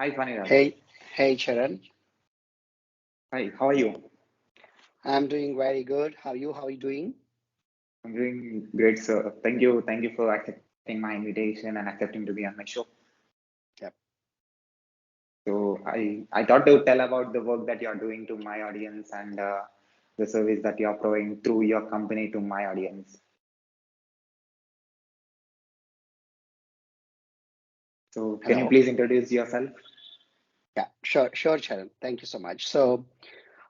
Hi, Phaniraj. Hey, Charan. Hi, how are you? I'm doing very good. How are you doing? I'm doing great, sir. Thank you for accepting my invitation and accepting to be on my show. Yep. So I thought to tell about the work that you're doing to my audience and the service that you're providing through your company to my audience. So can you Hello. please introduce yourself? Yeah, sure, Charan. Thank you so much. So,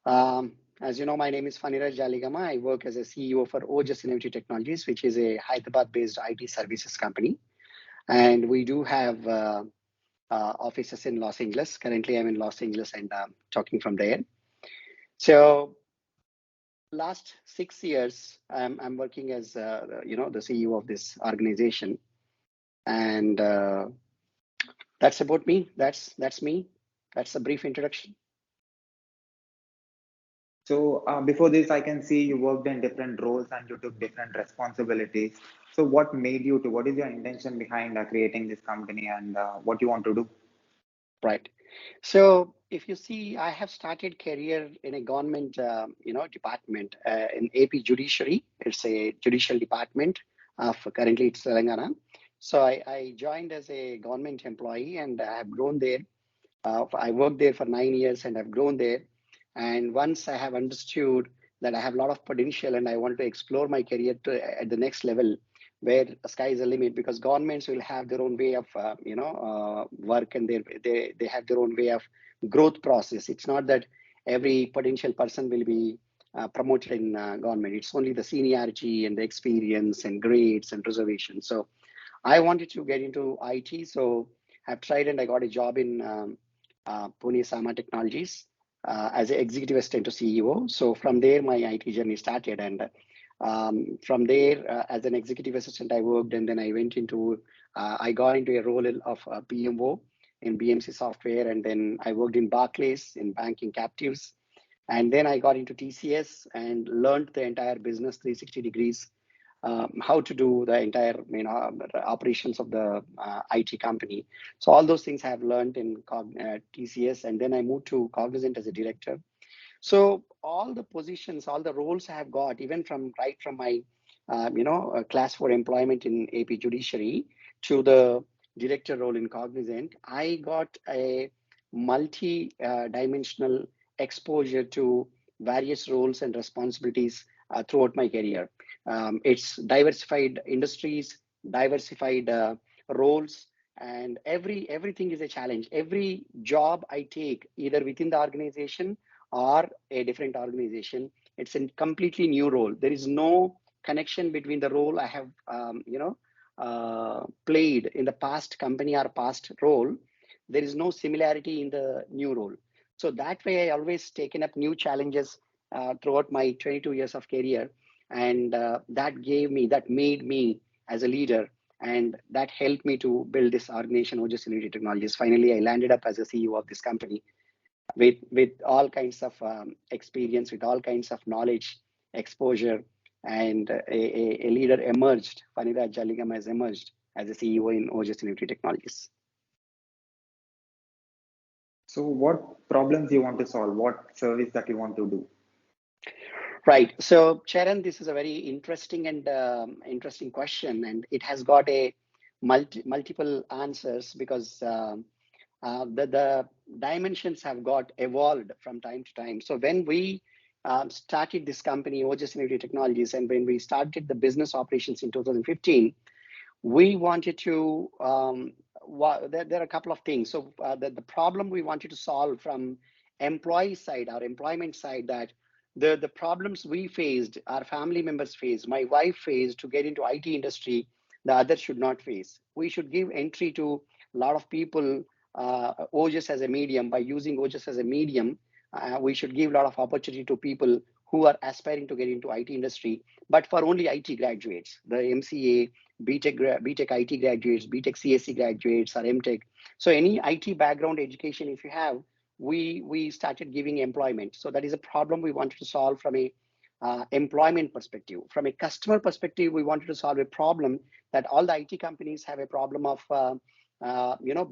as you know, my name is Phaniraj Jaligama. I work as a CEO for OJAS and The Technologies, which is a Hyderabad-based IT services company, and we do have offices in Los Angeles. Currently, I'm in Los Angeles and talking from there. So, last 6 years, I'm working as the CEO of this organization, and that's about me. That's me. That's a brief introduction. So before this, I can see you worked in different roles and you took different responsibilities. So what made you to, what is your intention behind creating this company and what you want to do? Right. So if you see, I have started career in a government, department in AP Judiciary. It's a judicial department. Currently, it's Telangana. So I joined as a government employee, and I have grown there. I worked there for 9 years, and I've grown there. And once I have understood that I have a lot of potential, and I want to explore my career at the next level, where the sky is the limit, because governments will have their own way of work, and they have their own way of growth process. It's not that every potential person will be promoted in government. It's only the seniority and the experience and grades and reservations. So I wanted to get into IT, so I've tried and I got a job in Pune Sama Technologies as an executive assistant to CEO. So from there, my IT journey started, and from there, as an executive assistant, I worked, and then I got into a role of PMO in BMC Software, and then I worked in Barclays in banking captives, and then I got into TCS and learned the entire business 360 degrees, how to do the entire operations of the IT company. So all those things I have learned in TCS, and then I moved to Cognizant as a director. So all the positions, all the roles I have got, even from my class 4 employment in AP Judiciary to the director role in Cognizant, I got a multi-dimensional exposure to various roles and responsibilities throughout my career. It's diversified industries, diversified roles, and everything is a challenge. Every job I take, either within the organization or a different organization, it's a completely new role. There is no connection between the role I have played in the past company or past role. There is no similarity in the new role. So that way, I always taken up new challenges throughout my 22 years of career, and that made me as a leader, and that helped me to build this organization, OJAS and Technologies. Finally, I landed up as a CEO of this company with all kinds of experience, with all kinds of knowledge, exposure, and a leader emerged. Phaniraj Jaligama has emerged as a CEO in OJAS and Technologies. So what problems you want to solve? What service that you want to do? Right. So, Charan, this is a very interesting and interesting question, and it has got a multiple answers, because the dimensions have got evolved from time to time. So when we started this company, OJAS and Technologies, and when we started the business operations in 2015, we wanted to, there are a couple of things. So the problem we wanted to solve from employee side, our employment side, that the problems we faced, our family members faced, my wife faced to get into IT industry, the others should not face. We should give entry to a lot of people, OJAS as a medium. By using OJAS as a medium, we should give a lot of opportunity to people who are aspiring to get into IT industry, but for only IT graduates, the MCA, BTech IT graduates, BTech CSC graduates, or MTech. So any IT background education, if you have, we started giving employment. So that is a problem we wanted to solve from a employment perspective. From a customer perspective, we wanted to solve a problem that all the IT companies have a problem of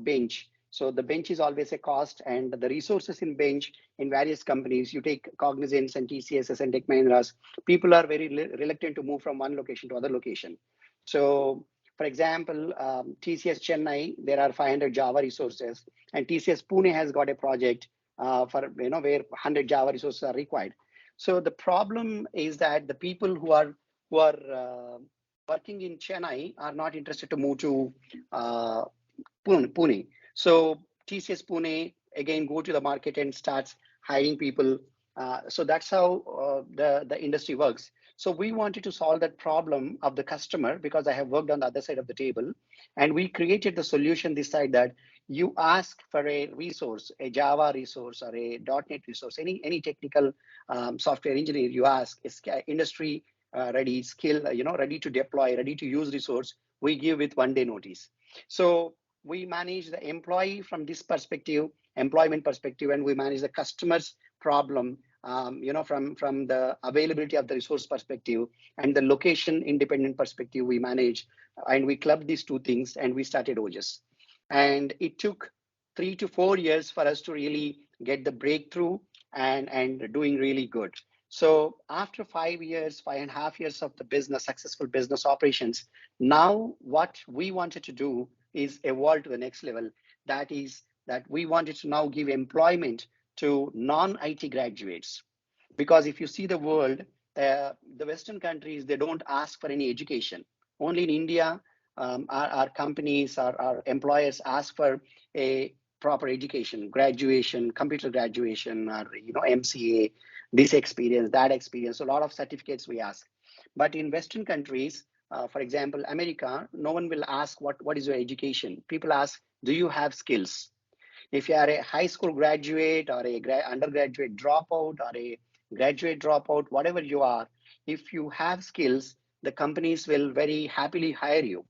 bench. So the bench is always a cost, and the resources in bench in various companies, you take Cognizance and TCS and Tech Mahindras, people are very reluctant to move from one location to other location. So for example, TCS Chennai, there are 500 Java resources, and TCS Pune has got a project for where 100 Java resources are required. So the problem is that the people who are working in Chennai are not interested to move to uh, Pune. So TCS Pune again go to the market and starts hiring people. So that's how the industry works. So we wanted to solve that problem of the customer, because I have worked on the other side of the table, and we created the solution this side, that you ask for a resource, a Java resource or a .NET resource, any technical software engineer, you ask is industry ready, skill, ready to deploy, ready to use resource. We give with 1 day notice. So we manage the employee from this perspective, employment perspective, and we manage the customer's problem, from the availability of the resource perspective, and the location independent perspective we manage, and we clubbed these two things and we started OJAS. And it took 3 to 4 years for us to really get the breakthrough and doing really good. So after 5 years, 5.5 years of the business, successful business operations, now what we wanted to do is evolve to the next level. That is that we wanted to now give employment to non-IT graduates. Because if you see the world, the Western countries, they don't ask for any education. Only in India, our companies, our employers ask for a proper education, graduation, computer graduation, or MCA, this experience, that experience. A lot of certificates we ask. But in Western countries, for example, America, no one will ask what is your education. People ask, do you have skills? If you are a high school graduate or a undergraduate dropout or a graduate dropout, whatever you are, if you have skills, the companies will very happily hire you.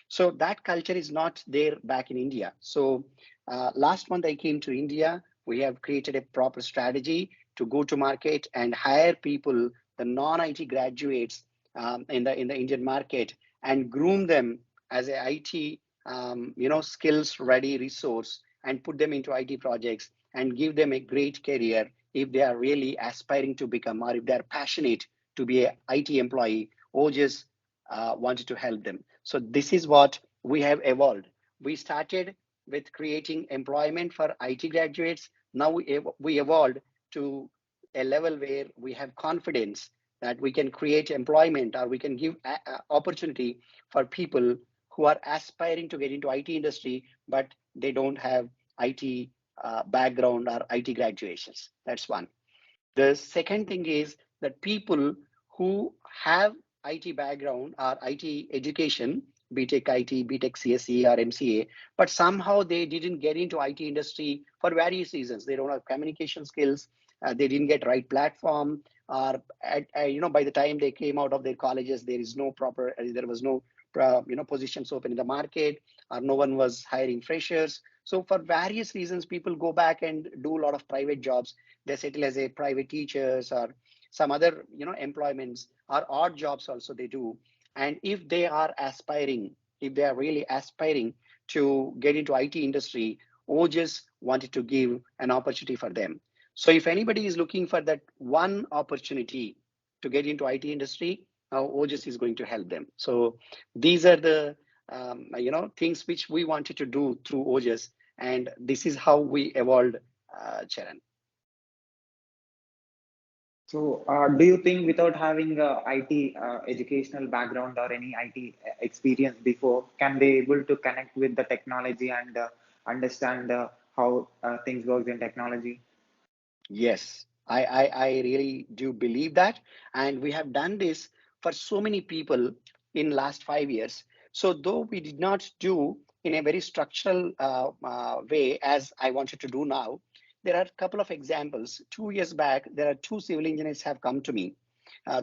So that culture is not there back in India. So last month I came to India. We have created a proper strategy to go to market and hire people, the non-IT graduates in the Indian market, and groom them as a IT skills ready resource, and put them into IT projects and give them a great career if they are really aspiring to become, or if they are passionate to be an IT employee, or just wanted to help them. So this is what we have evolved. We started with creating employment for IT graduates. Now we evolved to a level where we have confidence that we can create employment, or we can give opportunity for people who are aspiring to get into IT industry, but they don't have IT background or IT graduations. That's one. The second thing is that people who have IT background or IT education, BTech IT, BTech CSE or MCA, but somehow they didn't get into IT industry for various reasons. They don't have communication skills, they didn't get right platform, or by the time they came out of their colleges, there was no positions open in the market, or no one was hiring freshers. So for various reasons, people go back and do a lot of private jobs. They settle as a private teachers or some other employments, or odd jobs also they do. And if they are really aspiring to get into IT industry, OJAS wanted to give an opportunity for them. So if anybody is looking for that one opportunity to get into IT industry, now OJAS is going to help them. So these are the things which we wanted to do through OJAS, and this is how we evolved, Charan. So, do you think without having a IT educational background or any IT experience before, can they able to connect with the technology and understand how things work in technology? Yes, I really do believe that. And we have done this for so many people in last 5 years. So though we did not do in a very structural way as I wanted to do now, there are a couple of examples. 2 years back, there are two civil engineers have come to me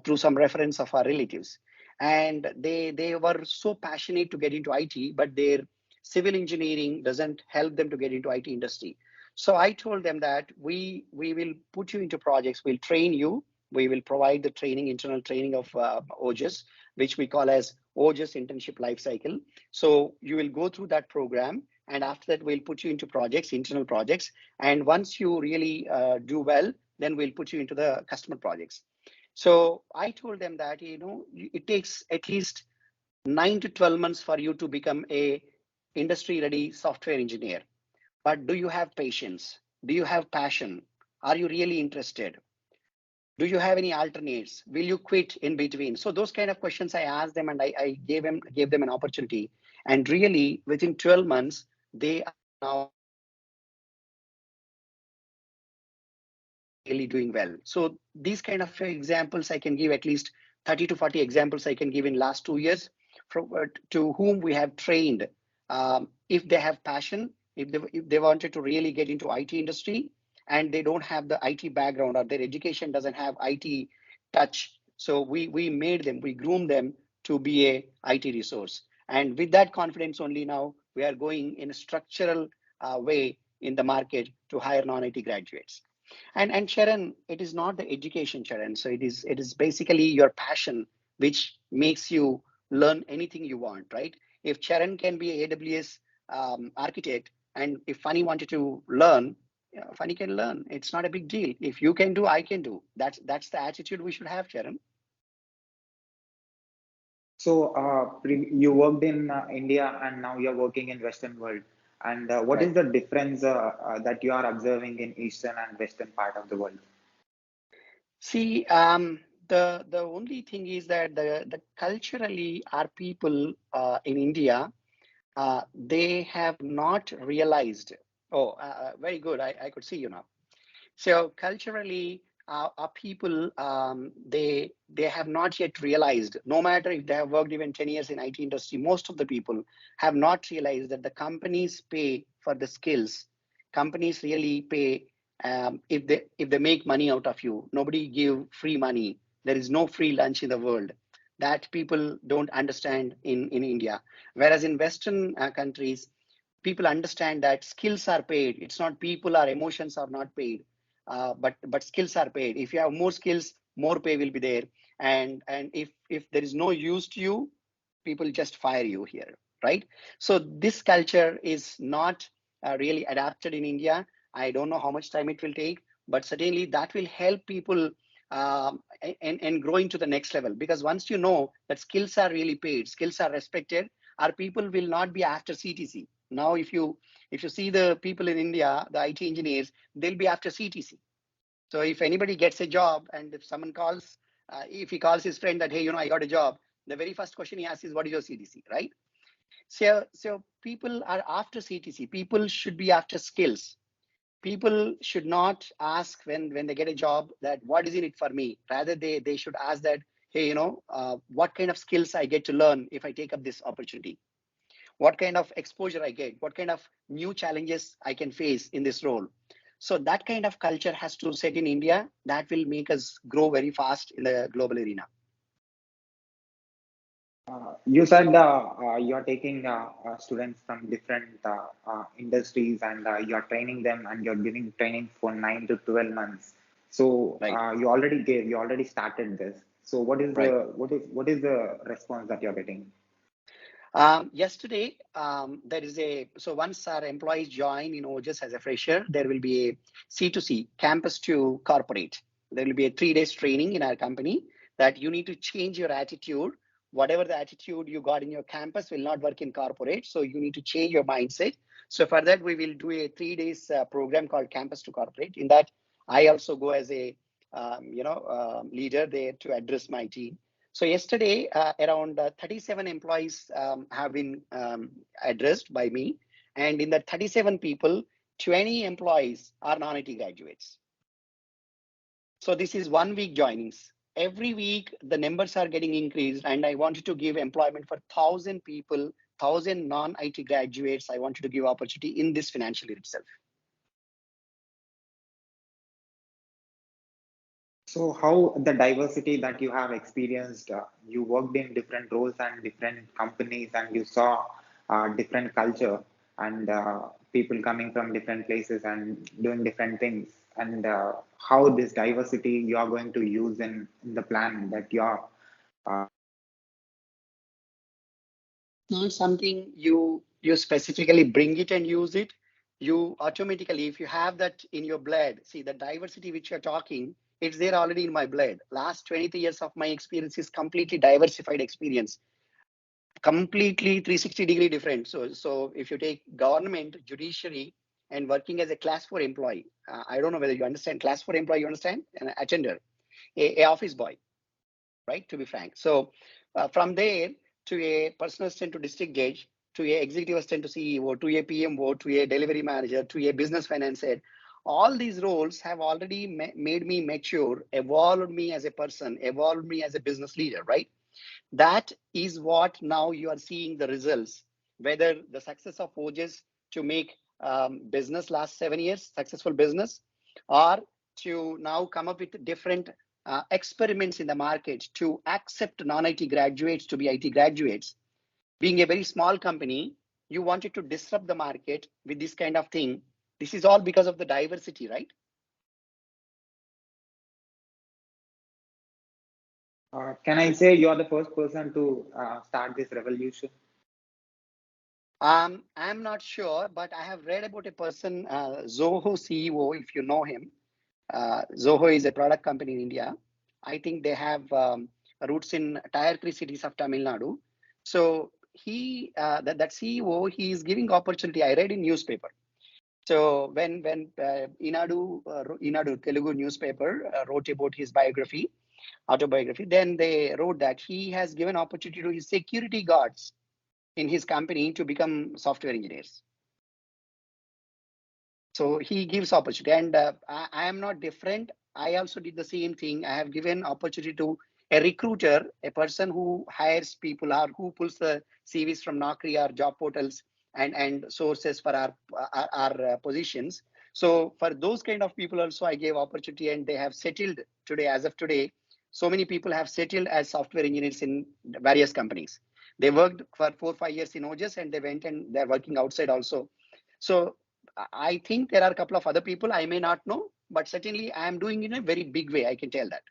through some reference of our relatives. And they were so passionate to get into IT, but their civil engineering doesn't help them to get into IT industry. So I told them that we will put you into projects, we'll train you, we will provide the training, internal training of OJAS, which we call as OJAS internship life cycle. So you will go through that program. and after that we'll put you into projects, internal projects, and once you really do well, then we'll put you into the customer projects. So I told them that, it takes at least 9 to 12 months for you to become a industry ready software engineer. But do you have patience? Do you have passion? Are you really interested? Do you have any alternates? Will you quit in between? So those kind of questions I asked them, and I gave them an opportunity. And really within 12 months, they are now really doing well. So these kind of examples I can give, at least 30 to 40 examples I can give in last 2 years, from to whom we have trained. If they have passion, if they wanted to really get into IT industry, and they don't have the IT background, or their education doesn't have IT touch, so we groomed them to be a IT resource. And with that confidence only, now we are going in a structural way in the market to hire non-IT graduates. And Charan, it is not the education, Charan. So it is basically your passion which makes you learn anything you want, right? If Charan can be a AWS architect, and if Funny wanted to learn, Funny can learn. It's not a big deal. If you can do, I can do. That's the attitude we should have, Charan. So, you worked in India and now you're working in Western world. And what Right. is the difference that you are observing in Eastern and Western part of the world? See, the only thing is that the culturally our people in India, they have not realized. Oh, very good. I could see you now. So culturally, our people, they have not yet realized. No matter if they have worked even 10 years in IT industry, most of the people have not realized that the companies pay for the skills. Companies really pay if they make money out of you. Nobody give free money. There is no free lunch in the world. That people don't understand in India. Whereas in Western countries, people understand that skills are paid. It's not people or emotions are not paid, but skills are paid. If you have more skills, more pay will be there. And if there is no use to you, people just fire you here, right? So this culture is not really adapted in India. I don't know how much time it will take, but certainly that will help people and growing to the next level. Because once you know that skills are really paid, skills are respected, our people will not be after CTC. Now, if you see the people in India, the IT engineers, they'll be after CTC. So if anybody gets a job, and if someone calls, if he calls his friend that, hey, I got a job, the very first question he asks is, what is your CTC, right? So people are after CTC. People should be after skills. People should not ask when they get a job that what is in it for me. Rather, they should ask that, hey, what kind of skills I get to learn if I take up this opportunity, what kind of exposure I get, what kind of new challenges I can face in this role. So that kind of culture has to set in India. That will make us grow very fast in the global arena. You said you're taking students from different industries and you're training them and you're giving training for 9 to 12 months. So Right, you already started this. So right. what is the response that you're getting? Yesterday, there is so once our employees join in OJAS as a fresher, there will be a C2C, campus to corporate. There will be a 3 days training in our company that you need to change your attitude. Whatever the attitude you got in your campus will not work in corporate. So you need to change your mindset. So for that, we will do a 3 days program called Campus to Corporate. In that, I also go as a leader there to address my team. So yesterday, around 37 employees have been addressed by me. And in the 37 people, 20 employees are non-IT graduates. So this is 1 week joinings. Every week, the numbers are getting increased. And I wanted to give employment for 1,000 people, 1,000 non-IT graduates. I wanted to give opportunity in this financial year itself. So how the diversity that you have experienced, you worked in different roles and different companies and you saw different culture and people coming from different places and doing different things and how this diversity you are going to use in the plan that you are. Not something you you specifically bring it and use it, you automatically, if you have that in your blood, see the diversity which you're talking, it's there already in my blood. Last 23 years of my experience is completely diversified experience, completely 360-degree different. So if you take government, judiciary, and working as a class 4 employee, I don't know whether you understand class 4 employee, you understand? An attender, a office boy, right? To be frank. So from there to a personal assistant to district judge, to a executive assistant to CEO, to a PMO, to a delivery manager, to a business finance head, all these roles have already made me mature, evolved me as a person, evolved me as a business leader, right? That is what now you are seeing the results, whether the success of OJAS to make business last 7 years, successful business, or to now come up with different experiments in the market to accept non-IT graduates to be IT graduates. Being a very small company, you wanted to disrupt the market with this kind of thing. This is all because of the diversity, right? Can I say you are the first person to start this revolution? I'm not sure, but I have read about a person, Zoho CEO, if you know him. Zoho is a product company in India. I think they have roots in tier 3 cities of Tamil Nadu. So that CEO, he is giving opportunity. I read in newspaper. So when Inadu Telugu newspaper wrote about his autobiography, then they wrote that he has given opportunity to his security guards in his company to become software engineers. So he gives opportunity, and I am not different. I also did the same thing. I have given opportunity to a recruiter, a person who hires people or who pulls the CVs from Naukri or job portals and sources for our positions. So for those kind of people also, I gave opportunity, and they have settled today. As of today, so many people have settled as software engineers in various companies. They worked for 4 or 5 years in OJAS, and they went and they're working outside also. So I think there are a couple of other people I may not know, but certainly I am doing in a very big way. I can tell that.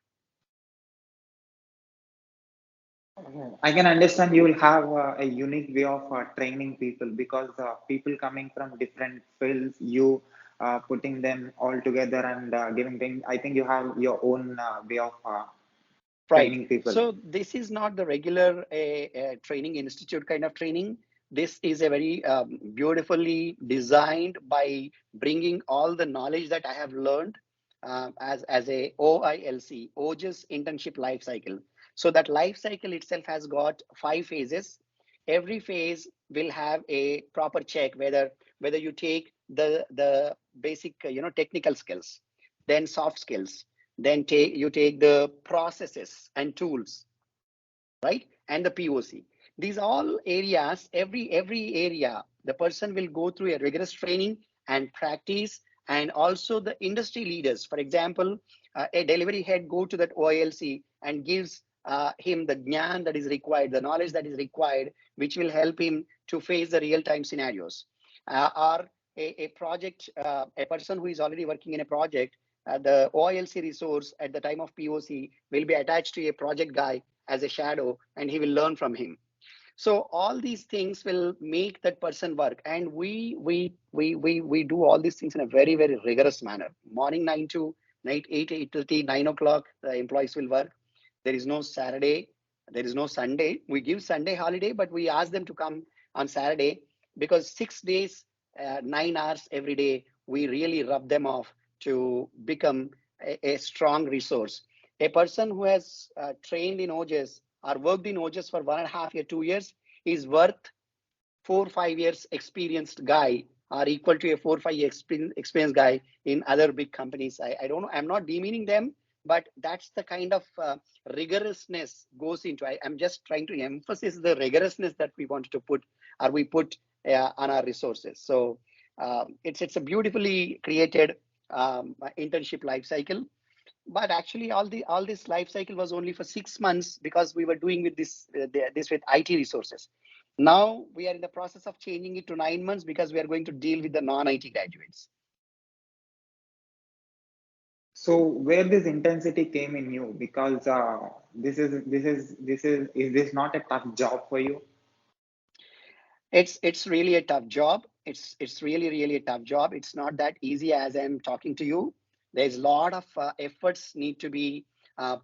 I can understand you will have a unique way of training people because people coming from different fields, you putting them all together and giving them. I think you have your own way of Right. training people. So this is not the regular training institute kind of training. This is a very beautifully designed by bringing all the knowledge that I have learned as a OILC, OJAS internship life cycle. So that life cycle itself has got 5 phases. Every phase will have a proper check whether you take the basic technical skills, then soft skills, then you take the processes and tools, right, and the POC. These all areas, every area, the person will go through a rigorous training and practice, and also the industry leaders. For example, a delivery head go to that OILC and gives him the gyan that is required, the knowledge that is required, which will help him to face the real-time scenarios. Or a project, a person who is already working in a project, the OILC resource at the time of POC will be attached to a project guy as a shadow, and he will learn from him. So all these things will make that person work, and we do all these things in a very rigorous manner. Morning 9 to night 8:30, 9 o'clock, the employees will work. There is no Saturday, there is no Sunday. We give Sunday holiday, but we ask them to come on Saturday because 6 days, 9 hours every day, we really rub them off to become a strong resource. A person who has trained in OJAS or worked in OJAS for 1.5 years, 2 years is worth 4 or 5 years experienced guy or equal to a 4 or 5 year experienced guy in other big companies. I don't know. I'm not demeaning them, but that's the kind of rigorousness goes into. I'm just trying to emphasize the rigorousness that we wanted to put or we put on our resources. So it's a beautifully created internship life cycle. But actually, all this life cycle was only for 6 months because we were doing with this with IT resources. Now we are in the process of changing it to 9 months because we are going to deal with the non-IT graduates. So where this intensity came in you? Because is this not a tough job for you? It's really a tough job. It's really a tough job. It's not that easy as I'm talking to you. There's a lot of efforts need to be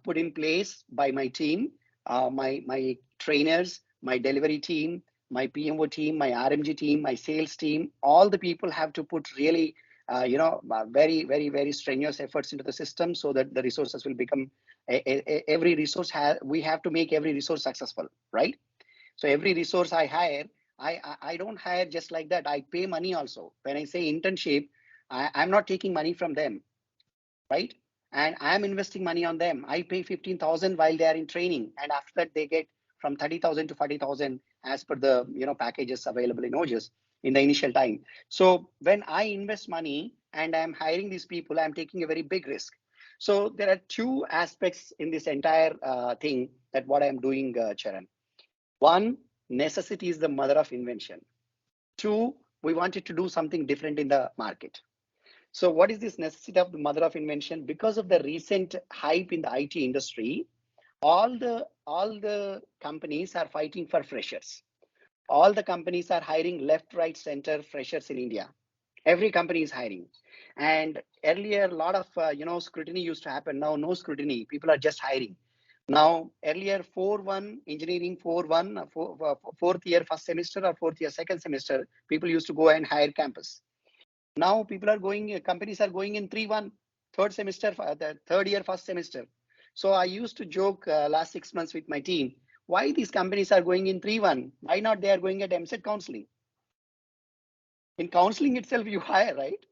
put in place by my team, my trainers, my delivery team, my PMO team, my RMG team, my sales team. All the people have to put really very strenuous efforts into the system so that the resources will become every resource we have to make every resource successful, right? So every resource I hire, I don't hire just like that. I pay money also. When I say internship, I'm not taking money from them, right? And I'm investing money on them. I pay 15,000 while they are in training, and after that they get from 30,000 to 40,000 as per the packages available in OJAS in the initial time. So when I invest money and I'm hiring these people, I'm taking a very big risk. So there are two aspects in this entire thing that what I'm doing, Charan. One, necessity is the mother of invention. Two, we wanted to do something different in the market. So what is this necessity of the mother of invention? Because of the recent hype in the IT industry, all the companies are fighting for freshers. All the companies are hiring left, right, center freshers in India. Every company is hiring. And earlier, a lot of scrutiny used to happen. Now, no scrutiny. People are just hiring. Now, earlier, 4-1 engineering, 4-1, fourth year, first semester, or fourth year, second semester, people used to go and hire campus. Now, companies are going in 3-1, third semester, the third year, first semester. So I used to joke last 6 months with my team, why these companies are going in 3-1? Why not they are going at MSET counseling? In counseling itself, you hire, right?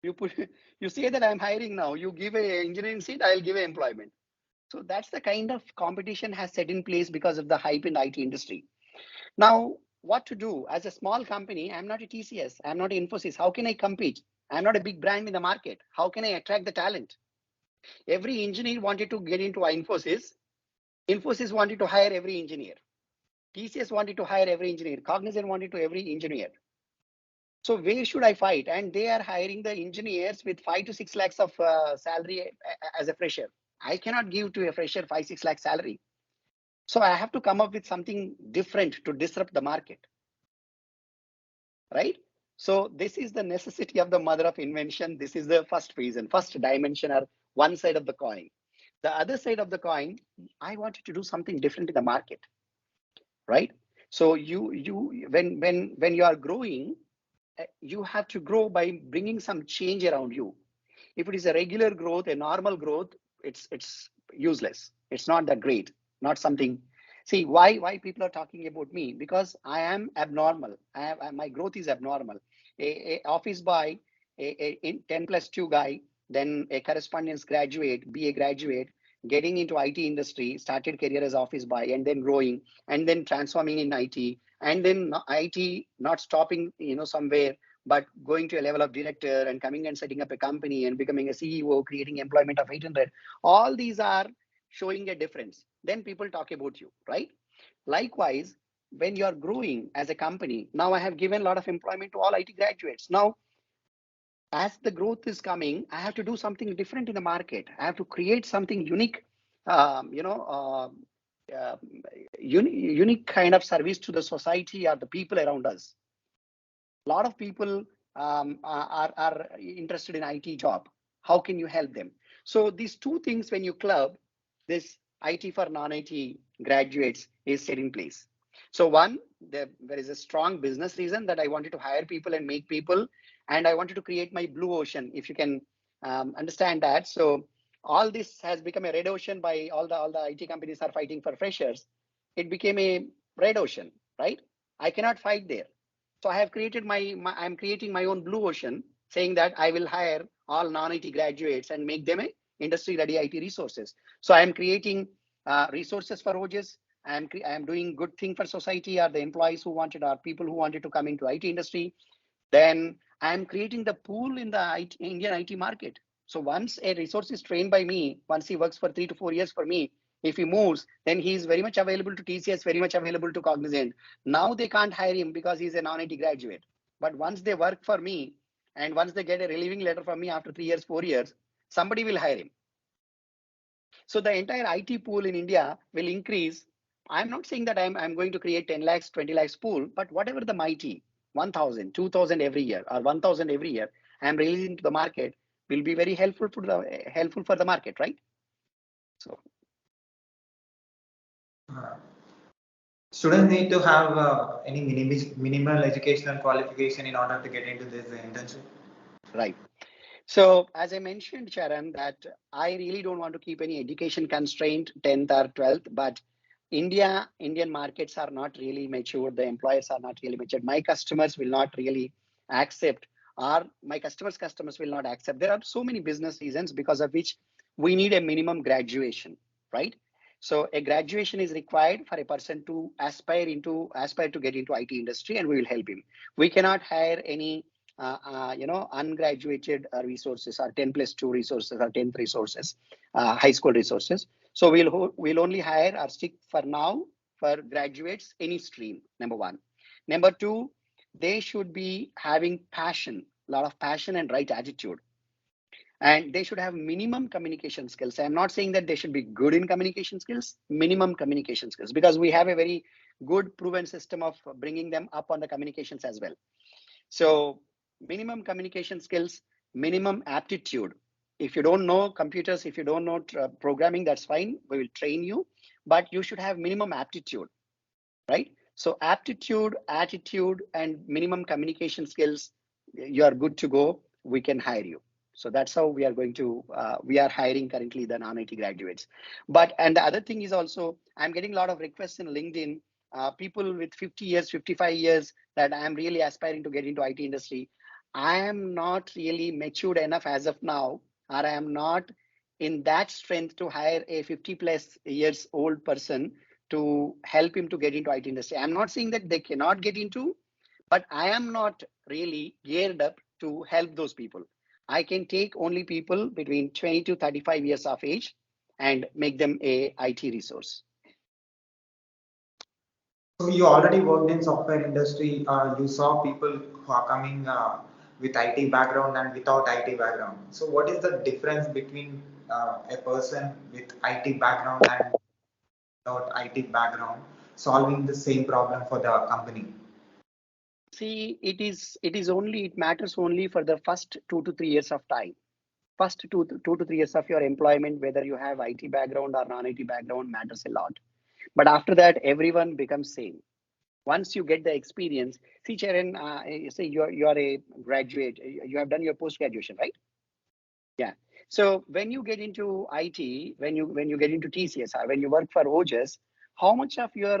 You say that I'm hiring now. You give a engineering seat, I'll give a employment. So that's the kind of competition has set in place because of the hype in the IT industry. Now, what to do as a small company? I'm not a TCS. I'm not Infosys. How can I compete? I'm not a big brand in the market. How can I attract the talent? Every engineer wanted to get into Infosys. Infosys wanted to hire every engineer. TCS wanted to hire every engineer. Cognizant wanted to every engineer. So where should I fight? And they are hiring the engineers with 5 to 6 lakhs of salary as a fresher. I cannot give to a fresher 5-6 lakh salary. So I have to come up with something different to disrupt the market, right? So this is the necessity of the mother of invention. This is the first reason, first dimension, or one side of the coin. The other side of the coin, I wanted to do something different in the market, right? So when you are growing, you have to grow by bringing some change around you. If it is a regular growth, a normal growth, it's useless. It's not that great. Not something. See why people are talking about me, because I am abnormal. My growth is abnormal. A office boy, in 10+2 guy, then a correspondence graduate, BA graduate, getting into IT industry, started career as office boy, and then growing, and then transforming in IT, and then IT not stopping, somewhere, but going to a level of director and coming and setting up a company and becoming a CEO, creating employment of 800. All these are showing a difference. Then people talk about you, right? Likewise, when you are growing as a company, now I have given a lot of employment to all IT graduates. Now, as the growth is coming, I have to do something different in the market. I have to create something unique, um, you know, uh, uh, unique kind of service to the society or the people around us. A lot of people are interested in IT job. How can you help them? So these two things, when you club, this IT for non-IT graduates is set in place. So one, there is a strong business reason that I wanted to hire people and make people, and I wanted to create my blue ocean, if you can understand that. So all this has become a red ocean by all the IT companies are fighting for freshers. It became a red ocean, right? I cannot fight there. So I have created I'm creating my own blue ocean, saying that I will hire all non-IT graduates and make them a industry-ready IT resources. So I am creating resources for OJAS. I am doing good thing for society, or the employees who wanted, or people who wanted to come into IT industry. Then I am creating the pool in the Indian IT market. So once a resource is trained by me, once he works for 3 to 4 years for me, if he moves, then he is very much available to TCS, very much available to Cognizant. Now they can't hire him because he's a non-IT graduate. But once they work for me, and once they get a relieving letter from me after 3 years, 4 years, somebody will hire him. So the entire IT pool in India will increase I'm not saying that I'm going to create 10 lakhs, 20 lakhs pool, but whatever the mighty 1,000, 2,000 every year or 1,000 every year, I'm releasing to the market will be very helpful for the market, right? So Students need to have any minimal educational qualification in order to get into this internship. right. So as I mentioned, Charan, that I really don't want to keep any education constraint 10th or 12th, but Indian markets are not really mature. The employers are not really mature. My customers will not really accept, or my customers will not accept. There are so many business reasons because of which we need a minimum graduation, right? So a graduation is required for a person to aspire to get into IT industry, and we will help him. We cannot hire any ungraduated resources or 10 plus 2 resources or 10th resources, high school resources. So we'll only hire or stick for now for graduates any stream. Number one. Number two, they should be having passion, a lot of passion and right attitude, and they should have minimum communication skills. I'm not saying that they should be good in communication skills, minimum communication skills, because we have a very good proven system of bringing them up on the communications as well. So minimum communication skills, minimum aptitude. If you don't know computers, if you don't know programming, that's fine. We will train you, but you should have minimum aptitude, right? So aptitude, attitude, and minimum communication skills, you are good to go. We can hire you. So that's how we are going to, we are hiring currently the non-IT graduates. And the other thing is also, I'm getting a lot of requests in LinkedIn, people with 50 years, 55 years, that I'm really aspiring to get into IT industry. I am not really matured enough as of now, or I am not in that strength to hire a 50 plus years old person to help him to get into IT industry. I'm not saying that they cannot get into, but I am not really geared up to help those people. I can take only people between 20 to 35 years of age and make them a IT resource. So you already worked in software industry. You saw people who are coming with IT background and without IT background. So what is the difference between a person with IT background and without IT background solving the same problem for the company? See, it matters only for the first 2 to 3 years of time. First 2 to 3 years of your employment, whether you have IT background or non-IT background, matters a lot. But after that, everyone becomes same. Once you get the experience, see, Charan, say you are a graduate, you have done your post graduation, right? Yeah. So when you get into IT, when you get into TCS, or when you work for OJAS, how much of your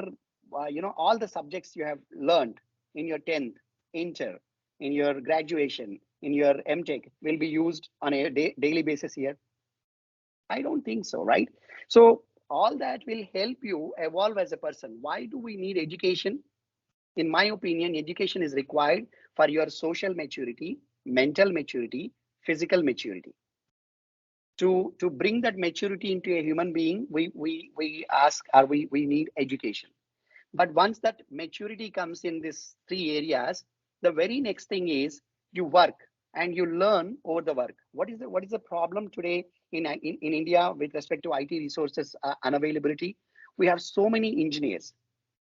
all the subjects you have learned in your 10th, inter, in your graduation, in your MTech will be used on a daily basis here? I don't think so, right? So all that will help you evolve as a person. Why do we need education? In my opinion, education is required for your social maturity, mental maturity, physical maturity. To bring that maturity into a human being, we ask, or we need education. But once that maturity comes in these three areas, the very next thing is you work and you learn over the work. What is the problem today in India with respect to IT resources unavailability? We have so many engineers,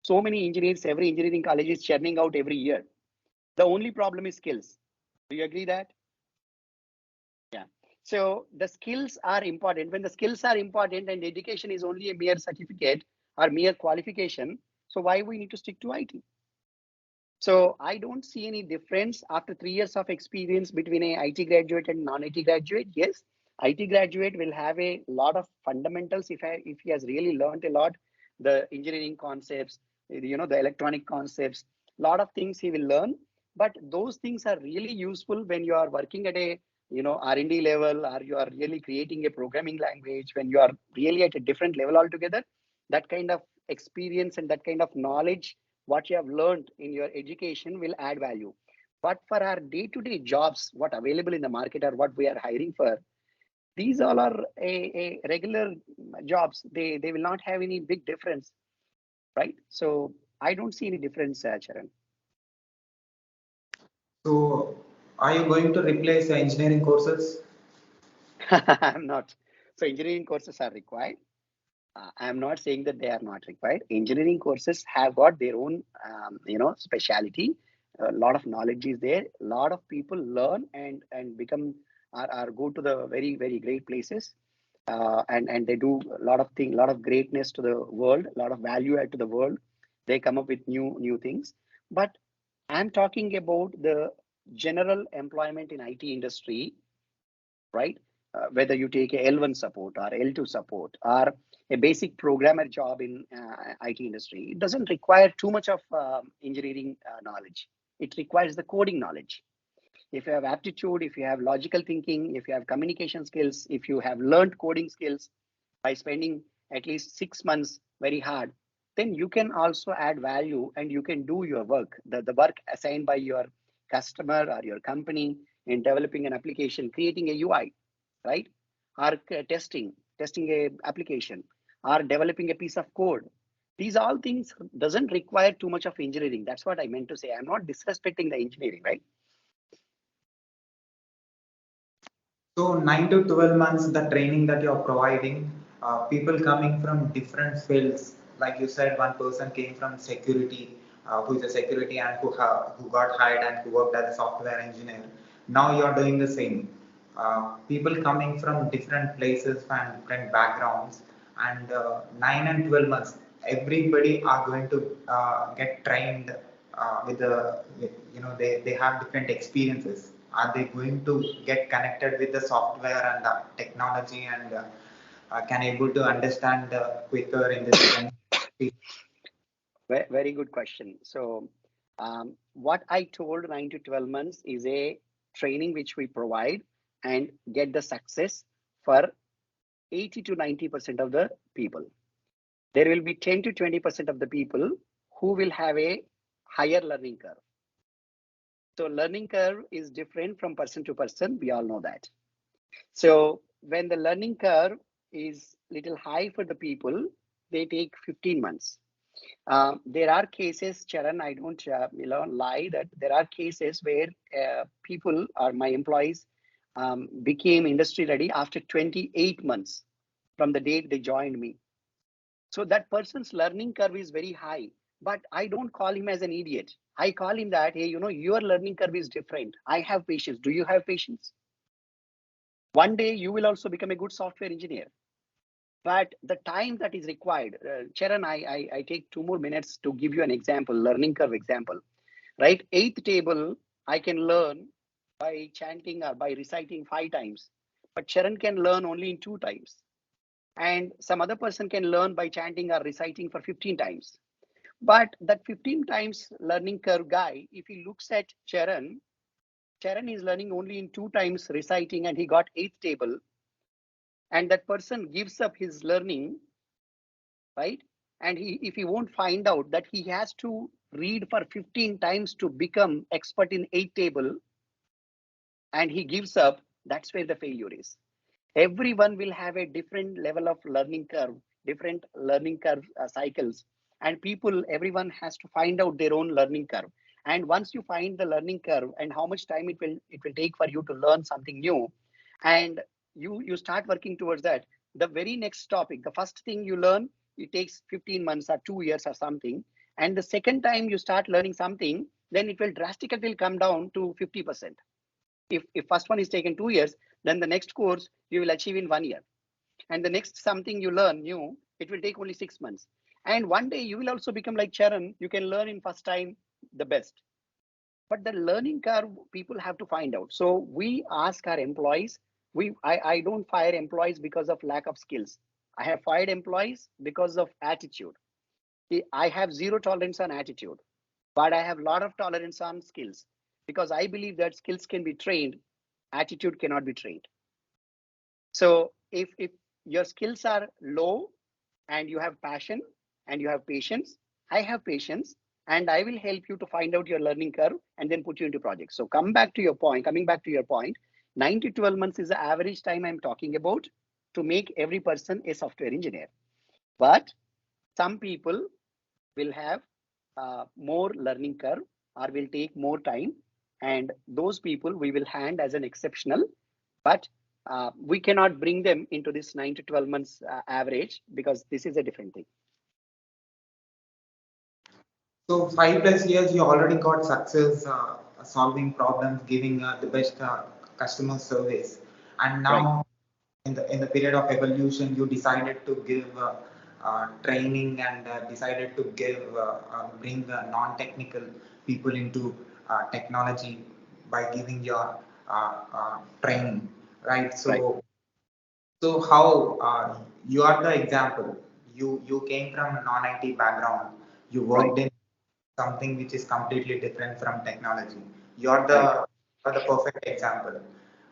every engineering college is churning out every year. The only problem is skills. Do you agree that? Yeah. So the skills are important. When the skills are important and education is only a mere certificate or mere qualification, so why we need to stick to IT? So I don't see any difference after 3 years of experience between a IT graduate and non-IT graduate. Yes, IT graduate will have a lot of fundamentals if he has really learned a lot, the engineering concepts, the electronic concepts, lot of things he will learn. But those things are really useful when you are working at a R&D level, or you are really creating a programming language, when you are really at a different level altogether. That kind of experience and that kind of knowledge what you have learned in your education will add value. But for our day-to-day jobs, what available in the market or what we are hiring for, these all are a regular jobs. They will not have any big difference, right? So I don't see any difference, Charan. So are you going to replace the engineering courses? I'm not. So engineering courses are required. I'm not saying that they are not required. Engineering courses have got their own, speciality. A lot of knowledge is there. A lot of people learn and become are go to the very very great places, and they do a lot of things, a lot of greatness to the world, a lot of value add to the world. They come up with new things. But I'm talking about the general employment in IT industry, right? Whether you take a L1 support or L2 support or a basic programmer job in IT industry, it doesn't require too much of engineering knowledge. It requires the coding knowledge. If you have aptitude, if you have logical thinking, if you have communication skills, if you have learned coding skills by spending at least 6 months very hard, then you can also add value and you can do your work, the work assigned by your customer or your company in developing an application, creating a UI, right? Or testing a application, or developing a piece of code. These all things doesn't require too much of engineering. That's what I meant to say. I'm not disrespecting the engineering, right? So 9 to 12 months, the training that you're providing, people coming from different fields, like you said, one person came from security, who is a security and who got hired and who worked as a software engineer. Now you're doing the same. People coming from different places and different backgrounds, and 9 and 12 months, everybody are going to get trained they have different experiences. Are they going to get connected with the software and the technology and can able to understand quicker in this trend? Very good question. So, what I told 9 to 12 months is a training which we provide and get the success for 80 to 90% of the people. There will be 10 to 20% of the people who will have a higher learning curve. So, learning curve is different from person to person. We all know that. So, when the learning curve is little high for the people, they take 15 months. There are cases, Charan, I don't lie that there are cases where people or my employees became industry ready after 28 months from the date they joined me. So that person's learning curve is very high, but I don't call him as an idiot. I call him that, hey, your learning curve is different. I have patience. Do you have patience? One day you will also become a good software engineer. But the time that is required, Charan, I take 2 more minutes to give you an example, learning curve example, right? Eighth table, I can learn by chanting or by reciting 5 times, but Charan can learn only in 2 times. And some other person can learn by chanting or reciting for 15 times. But that 15 times learning curve guy, if he looks at Charan, Charan is learning only in 2 times reciting and he got eighth table. And that person gives up his learning, right? And if he won't find out that he has to read for 15 times to become expert in 8 table, and he gives up, that's where the failure is. Everyone will have a different level of learning curve, different learning curve cycles, and everyone has to find out their own learning curve. And once you find the learning curve and how much time it will take for you to learn something new, and you start working towards that, the very next topic, the first thing you learn, it takes 15 months or 2 years or something, and the second time you start learning something, then it will drastically come down to 50%. If first one is taken 2 years, then the next course you will achieve in 1 year, and the next something you learn new, it will take only 6 months. And one day you will also become like Charan, you can learn in first time the best. But the learning curve people have to find out. So we ask our employees, I don't fire employees because of lack of skills. I have fired employees because of attitude. I have zero tolerance on attitude, but I have a lot of tolerance on skills, because I believe that skills can be trained, attitude cannot be trained. So if your skills are low and you have passion and you have patience, I have patience, and I will help you to find out your learning curve and then put you into projects. So coming back to your point, 9 to 12 months is the average time I'm talking about to make every person a software engineer. But some people will have more learning curve or will take more time, and those people we will hand as an exceptional. But we cannot bring them into this 9 to 12 months average, because this is a different thing. So 5+ years, you already got success solving problems, giving the best customer service, and Right, now in the period of evolution, you decided to give training and decided to give bring non-technical people into technology by giving your training, right? right, So how you are the example. You came from non-IT background. You right, worked in something which is completely different from technology. You're right, the perfect example.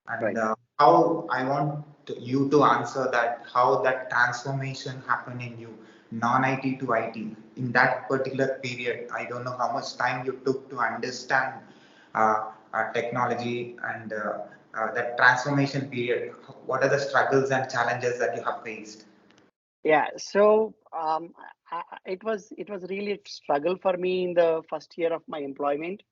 And right. how I want you to answer that, how that transformation happened in you, non-IT to IT, in that particular period. I don't know how much time you took to understand technology and that transformation period. What are the struggles and challenges that you have faced? Yeah, so it was really a struggle for me in the first year of my employment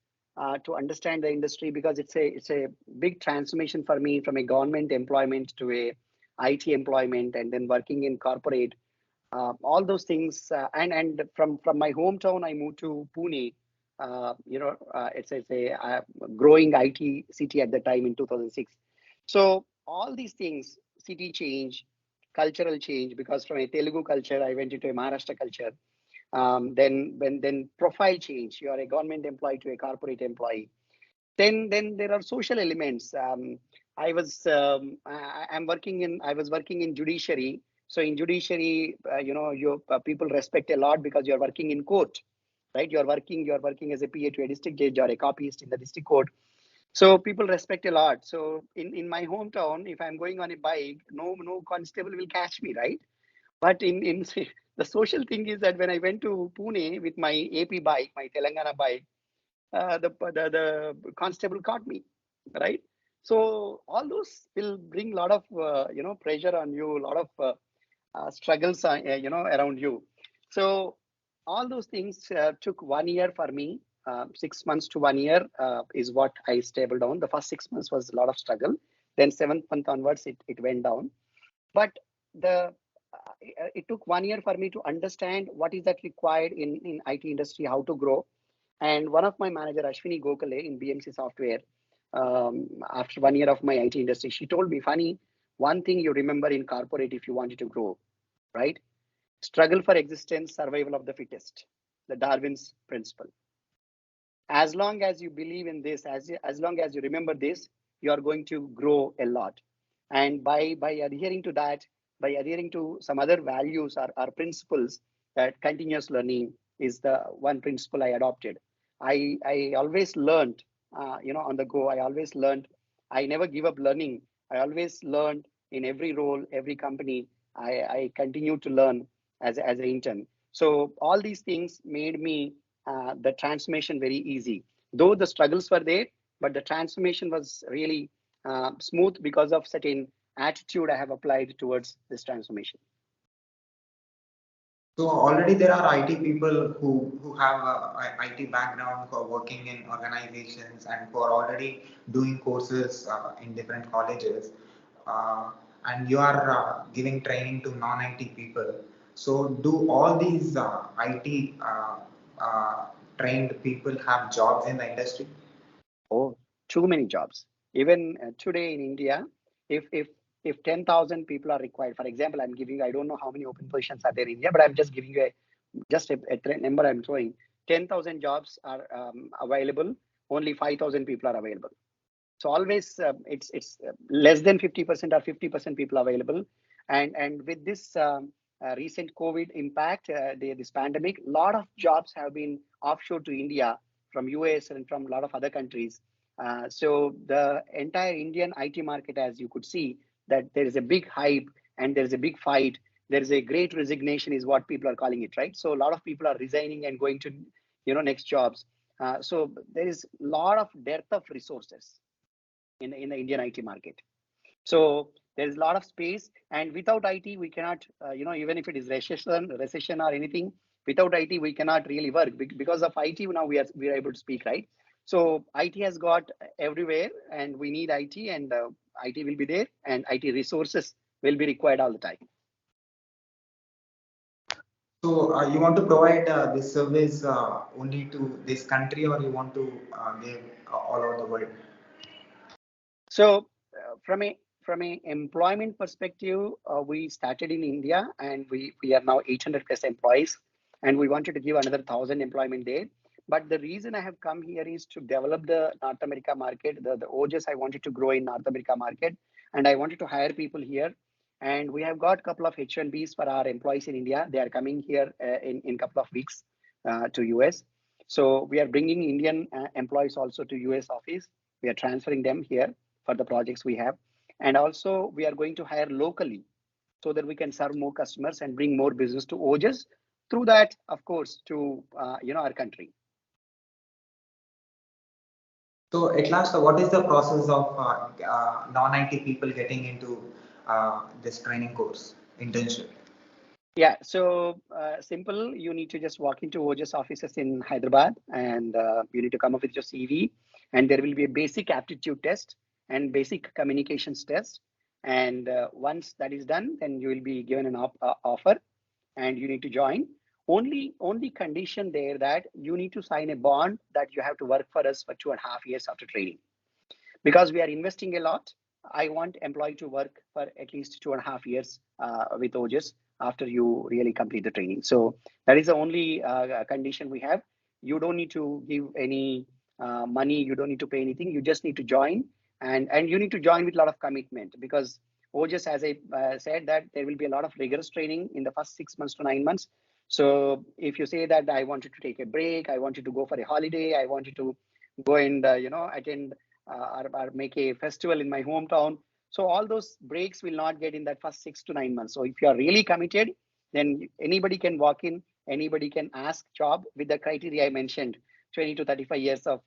to understand the industry, because it's a big transformation for me from a government employment to a IT employment, and then working in corporate. All those things, and from my hometown, I moved to Pune. It's a growing IT city at the time in 2006. So all these things, city change, cultural change, because from a Telugu culture, I went into a Maharashtra culture. Then profile change. You are a government employee to a corporate employee. Then there are social elements. I was working in judiciary. So in judiciary, you people respect a lot because you're working in court, right? You're working as a PA to a district judge or a copyist in the district court. So people respect a lot. So in my hometown, if I'm going on a bike, no constable will catch me, right? But in the social thing is that when I went to Pune with my AP bike, my Telangana bike, the constable caught me, right? So all those will bring a lot of pressure on you, a lot of struggles around you. So all those things took 1 year for me. 6 months to 1 year is what I stable down. The first 6 months was a lot of struggle. Then seventh month onwards, it went down. But the it took 1 year for me to understand what is that required in IT industry, how to grow. And one of my manager, Ashwini Gokhale in BMC Software, after 1 year of my IT industry, she told me, Funny, one thing you remember in corporate if you wanted to grow, right? Struggle for existence, survival of the fittest, the Darwin's principle. As long as you believe in this, as long as you remember this, you are going to grow a lot. And by adhering to that, by adhering to some other values or principles, that continuous learning is the one principle I adopted. I always learned, on the go. I always learned. I never give up learning. I always learned in every role, every company. I continue to learn as an intern. So all these things made me the transformation very easy. Though the struggles were there, but the transformation was really smooth because of certain attitude I have applied towards this transformation. So already there are IT people who have a IT background, who are working in organizations and who are already doing courses in different colleges, uh, and you are giving training to non-IT people. So do all these IT trained people have jobs in the industry? Oh, too many jobs. Even today in India, if if 10,000 people are required, for example, I'm giving you, I don't know how many open positions are there in India, but I'm just giving you a number I'm throwing. 10,000 jobs are available. Only 5,000 people are available. So always it's less than 50% or 50% people available. And with this recent COVID impact, this pandemic, a lot of jobs have been offshore to India from US and from a lot of other countries. So the entire Indian IT market, as you could see, that there is a big hype and there is a big fight. There is a great resignation, is what people are calling it, right? So a lot of people are resigning and going to next jobs. So there is a lot of dearth of resources in the Indian IT market. So there is a lot of space, and without IT, we cannot, even if it is recession or anything, without IT, we cannot really work. Because of IT, now we are able to speak, right? So IT has got everywhere, and we need IT, and IT will be there, and IT resources will be required all the time. So you want to provide this service only to this country, or you want to give all over the world? So from a employment perspective, we started in India, and we are now 800 plus employees, and we wanted to give another 1,000 employment there. But the reason I have come here is to develop the North America market. The OJAS I wanted to grow in North America market, and I wanted to hire people here. And we have got a couple of H1Bs for our employees in India. They are coming here in couple of weeks to US. So we are bringing Indian employees also to US office. We are transferring them here for the projects we have. And also we are going to hire locally so that we can serve more customers and bring more business to OJAS. Through that, of course, to our country. So at last, what is the process of non-IT people getting into this training course, internship? Yeah, so simple. You need to just walk into OJAS offices in Hyderabad, and you need to come up with your CV, and there will be a basic aptitude test and basic communications test. And once that is done, then you will be given an offer, and you need to join. Only condition there that you need to sign a bond that you have to work for us for 2.5 years after training. Because we are investing a lot, I want employee to work for at least 2.5 years with OJAS after you really complete the training. So that is the only condition we have. You don't need to give any money. You don't need to pay anything. You just need to join, and you need to join with a lot of commitment, because OJAS, as I said, that there will be a lot of rigorous training in the first 6 months to 9 months. So if you say that I wanted to take a break, I wanted to go for a holiday, I wanted to go and attend or make a festival in my hometown. So all those breaks will not get in that first 6 to 9 months. So if you are really committed, then anybody can walk in, anybody can ask job with the criteria I mentioned, 20 to 35 years of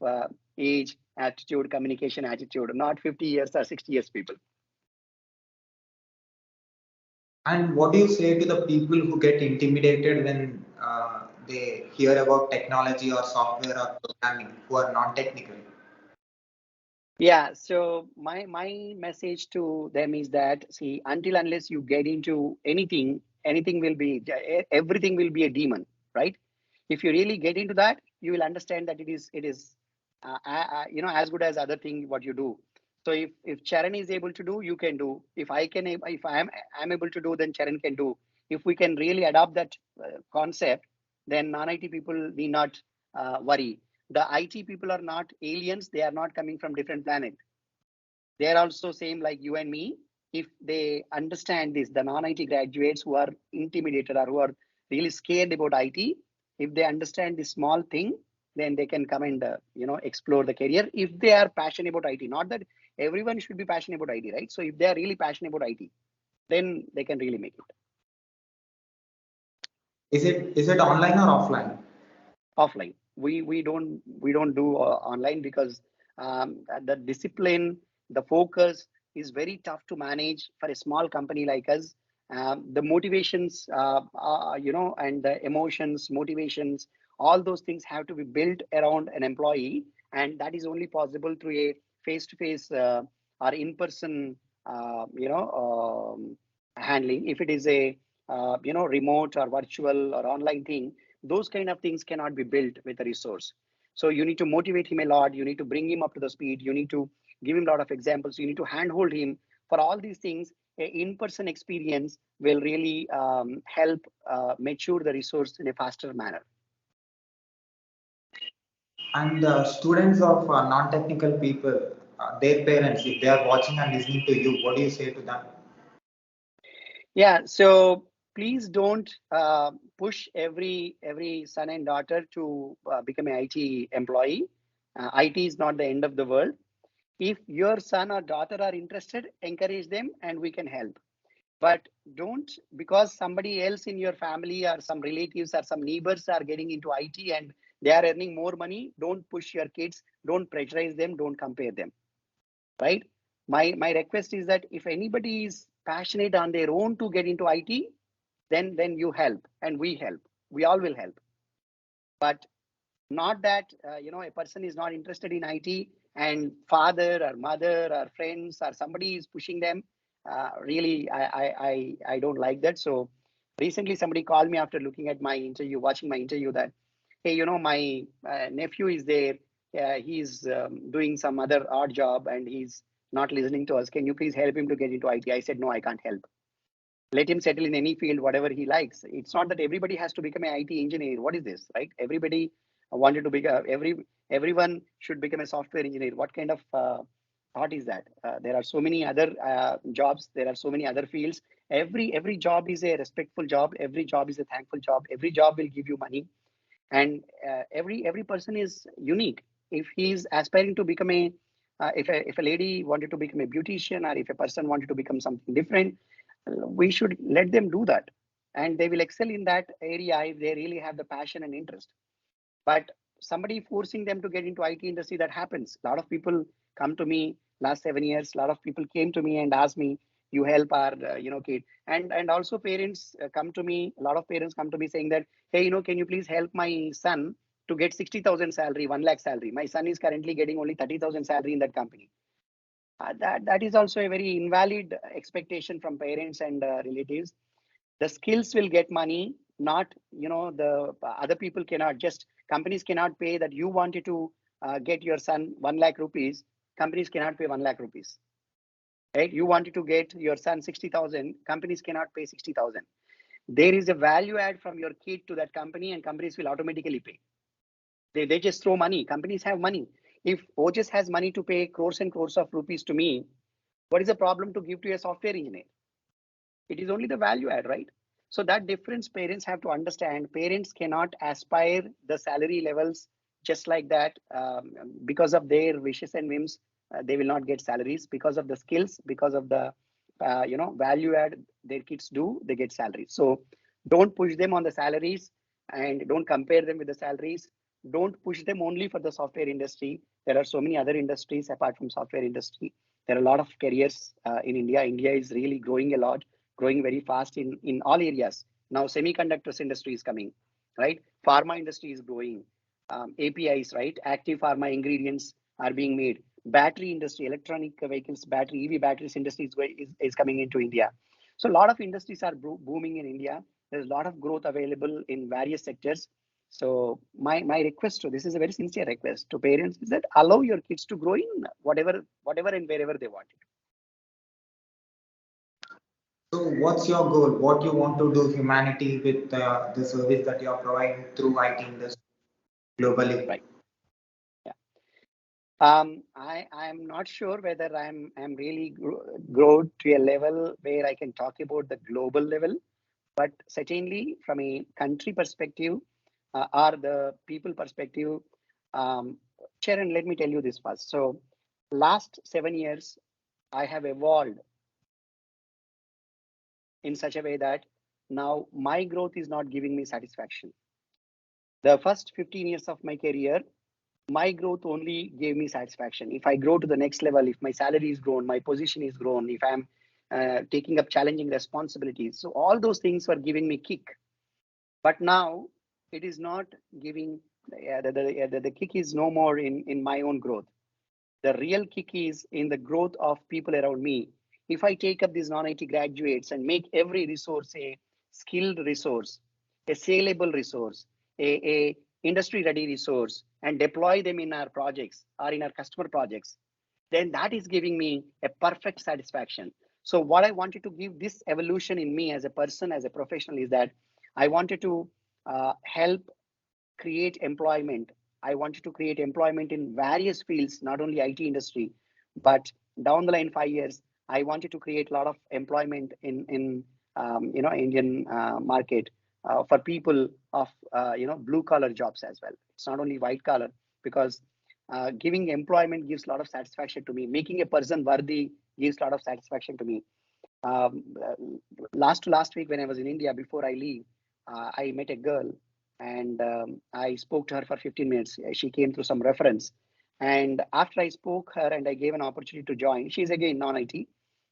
age, attitude, communication attitude, not 50 years or 60 years people. And what do you say to the people who get intimidated when they hear about technology or software or programming, who are non-technical? Yeah, so my message to them is that, see, until unless you get into anything, everything will be a demon, right? If you really get into that, you will understand that it is as good as other thing what you do. So if Charan is able to do, you can do. If I'm able to do, then Charan can do. If we can really adopt that concept, then non-IT people need not worry. The IT people are not aliens. They are not coming from different planet. They are also same like you and me. If they understand this, the non-IT graduates who are intimidated or who are really scared about IT, if they understand this small thing, then they can come and explore the career. If they are passionate about IT, not that everyone should be passionate about IT, right? So if they are really passionate about IT, then they can really make it. Is it online or offline? Offline. We don't do online, because the discipline, the focus is very tough to manage for a small company like us. The motivations, and the emotions, motivations, all those things have to be built around an employee, and that is only possible through a face-to-face or in-person, handling. If it is a remote or virtual or online thing, those kind of things cannot be built with a resource. So you need to motivate him a lot. You need to bring him up to the speed. You need to give him a lot of examples. You need to handhold him. For all these things, an in-person experience will really help mature the resource in a faster manner. And students of non-technical people, their parents, if they are watching and listening to you, what do you say to them? Yeah, so please don't push every son and daughter to become an IT employee. IT is not the end of the world. If your son or daughter are interested, encourage them and we can help. But don't, because somebody else in your family or some relatives or some neighbors are getting into IT and they are earning more money, don't push your kids, don't pressurize them, don't compare them, right? My request is that if anybody is passionate on their own to get into IT, then you help and we help. We all will help. But not that a person is not interested in IT and father or mother or friends or somebody is pushing them. Really, I don't like that. So recently somebody called me after looking at my interview, watching my interview, that, hey, my nephew is there. He's doing some other odd job and he's not listening to us. Can you please help him to get into IT? I said, no, I can't help. Let him settle in any field, whatever he likes. It's not that everybody has to become an IT engineer. What is this, right? Everybody wanted to become, everyone should become a software engineer. What kind of thought is that? There are so many other jobs. There are so many other fields. Every job is a respectful job. Every job is a thankful job. Every job will give you money, and every person is unique. If he's aspiring to become a if a lady wanted to become a beautician, or if a person wanted to become something different, we should let them do that, and they will excel in that area if they really have the passion and interest. But somebody forcing them to get into IT industry, that happens. A lot of people come to me last 7 years. A lot of people came to me and asked me, you help our kid, and also parents come to me. A lot of parents come to me saying that, hey, can you please help my son to get 60,000 salary, 1 lakh salary. My son is currently getting only 30,000 salary in that company. That is also a very invalid expectation from parents and relatives. The skills will get money, not the other people cannot. Just companies cannot pay that. You wanted to get your son 1 lakh rupees. Companies cannot pay 1 lakh rupees, right? You wanted to get your son 60,000. Companies cannot pay 60,000. There is a value add from your kid to that company, and companies will automatically pay. They just throw money. Companies have money. If OJAS has money to pay crores and crores of rupees to me, what is the problem to give to a software engineer? It is only the value add, right? So that difference parents have to understand. Parents cannot aspire the salary levels just like that. Because of their wishes and whims, they will not get salaries. Because of the skills, because of the value add their kids do, they get salaries. So don't push them on the salaries, and don't compare them with the salaries. Don't push them only for the software industry. There are so many other industries apart from software industry. There are a lot of careers in India. India is really growing a lot, growing very fast in all areas. Now semiconductors industry is coming, right? Pharma industry is growing. APIs, right? Active pharma ingredients are being made. Battery industry, electronic vehicles, battery, EV batteries industry is coming into India. So a lot of industries are booming in India. There's a lot of growth available in various sectors. So my request to, this is a very sincere request to parents, is that allow your kids to grow in whatever and wherever they want it. So, what's your goal? What you want to do humanity with the service that you are providing through IT industry globally? Right. Yeah. I'm not sure whether I'm really grow to a level where I can talk about the global level, but certainly from a country perspective or the people perspective, Charan, let me tell you this first. So last 7 years, I have evolved in such a way that now my growth is not giving me satisfaction. The first 15 years of my career, my growth only gave me satisfaction. If I grow to the next level, if my salary is grown, my position is grown, if I'm taking up challenging responsibilities, so all those things were giving me kick. But now it is not giving. The kick is no more in my own growth. The real kick is in the growth of people around me. If I take up these non-IT graduates and make every resource a skilled resource, a saleable resource, a industry ready resource, and deploy them in our projects or in our customer projects, then that is giving me a perfect satisfaction. So what I wanted to give this evolution in me as a person, as a professional, is that I wanted to help create employment. I wanted to create employment in various fields, not only IT industry, but down the line 5 years, I wanted to create a lot of employment in Indian market for people of blue collar jobs as well. It's not only white collar, because giving employment gives a lot of satisfaction to me. Making a person worthy gives a lot of satisfaction to me. Um, uh, last week when I was in India, before I leave, I met a girl, and I spoke to her for 15 minutes. She came through some reference. And after I spoke her and I gave an opportunity to join, she's again non-IT.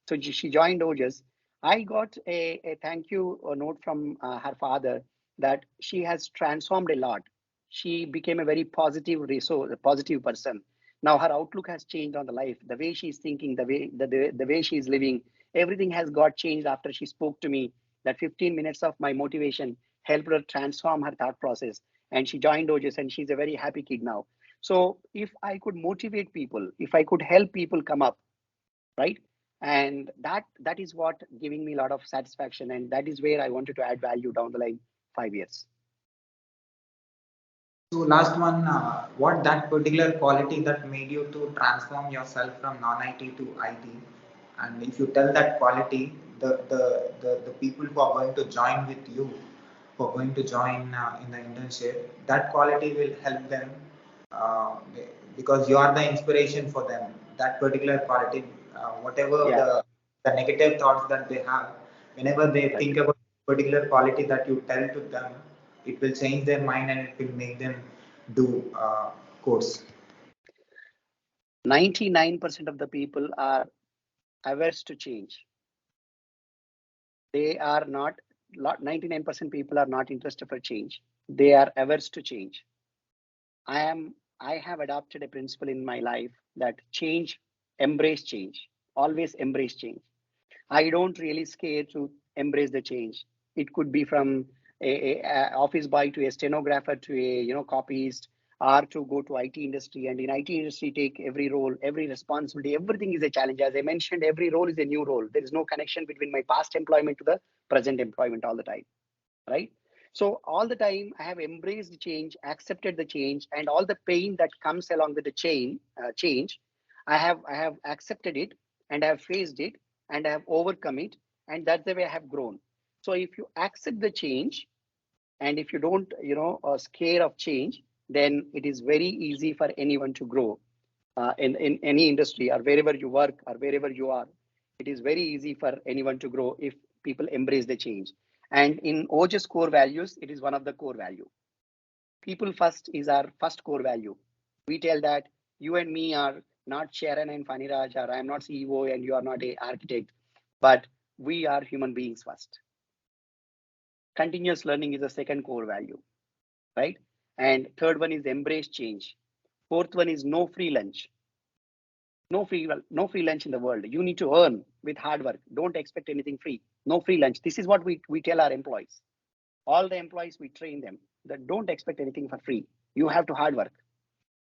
So she joined OJAS. I got a thank you note from her father that she has transformed a lot. She became a very positive resource, a positive person. Now her outlook has changed on the life, the way she's thinking, the way she's living. Everything has got changed after she spoke to me. That 15 minutes of my motivation helped her transform her thought process. And she joined OJAS and she's a very happy kid now. So if I could motivate people, if I could help people come up, right? And that is what giving me a lot of satisfaction. And that is where I wanted to add value down the line 5 years. So last one, what that particular quality that made you to transform yourself from non-IT to IT, and if you tell that quality, the people who are going to join with you, who are going to join in the internship, that quality will help them uh, because you are the inspiration for them. That particular quality, whatever Yeah, the negative thoughts that they have, whenever they right. think about particular quality that you tell to them, it will change their mind and it will make them do course. 99% of the people are averse to change. They are not, 99% people are not interested for change. They are averse to change. I have adopted a principle in my life that change, embrace change, always embrace change. I don't really scare to embrace the change. It could be from a office boy to a stenographer to a copyist, or to go to IT industry. And in IT industry, take every role, every responsibility, everything is a challenge. As I mentioned, every role is a new role. There is no connection between my past employment to the present employment all the time, right? So all the time I have embraced the change, accepted the change, and all the pain that comes along with the change. I have accepted it, and I have faced it, and I have overcome it, and that's the way I have grown. So if you accept the change, and if you don't scare of change, then it is very easy for anyone to grow in any industry, or wherever you work or wherever you are. It is very easy for anyone to grow if people embrace the change. And in OJAS core values, it is one of the core value. People first is our first core value. We tell that you and me are not Charan and Phaniraj, or I am not CEO and you are not a architect, but we are human beings first. Continuous learning is the second core value, right? And third one is embrace change. Fourth one is no free lunch. No free lunch in the world. You need to earn with hard work. Don't expect anything free. No free lunch. This is what we tell our employees. All the employees, we train them that don't expect anything for free. You have to hard work.